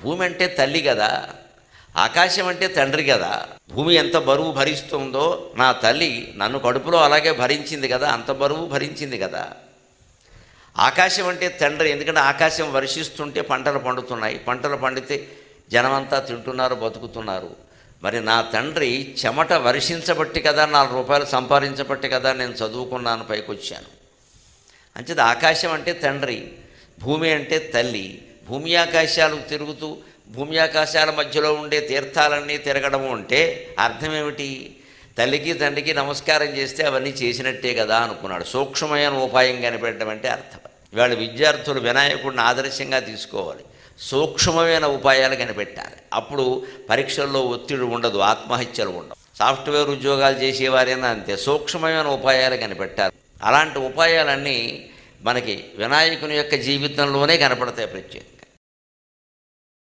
భూమి అంటే తల్లి కదా, ఆకాశం అంటే తండ్రి కదా. భూమి ఎంత బరువు భరిస్తుందో నా తల్లి నన్ను కడుపులో అలాగే భరించింది కదా, అంత బరువు భరించింది కదా. ఆకాశం అంటే తండ్రి, ఎందుకంటే ఆకాశం వర్షిస్తుంటే పంటలు పండుతున్నాయి, పంటలు పండితే జనమంతా తింటున్నారు, బతుకుతున్నారు. మరి నా తండ్రి చెమట వర్షించబట్టి కదా, 4 రూపాయలు సంపాదించబట్టి కదా నేను చదువుకున్నాను, పైకి వచ్చాను. అంచేది ఆకాశం అంటే తండ్రి, భూమి అంటే తల్లి. భూమి ఆకాశాలు తిరుగుతూ భూమి ఆకాశాల మధ్యలో ఉండే తీర్థాలన్నీ తిరగడము అంటే అర్థం ఏమిటి? తల్లికి తండ్రికి నమస్కారం చేస్తే అవన్నీ చేసినట్టే కదా అనుకున్నాడు. సూక్ష్మమైన ఉపాయం కనిపెట్టడం అంటే అర్థం. ఇవాళ విద్యార్థులు వినాయకుడిని ఆదర్శంగా తీసుకోవాలి, సూక్ష్మమైన ఉపాయాలు కనిపెట్టాలి. అప్పుడు పరీక్షల్లో ఒత్తిడి ఉండదు, ఆత్మహత్యలు ఉండవు. సాఫ్ట్వేర్ ఉద్యోగాలు చేసేవారైనా అంతే, సూక్ష్మమైన ఉపాయాలు కనిపెట్టాలి. అలాంటి ఉపాయాలన్నీ మనకి వినాయకుని యొక్క జీవితంలోనే కనపడతాయి ప్రత్యేకంగా.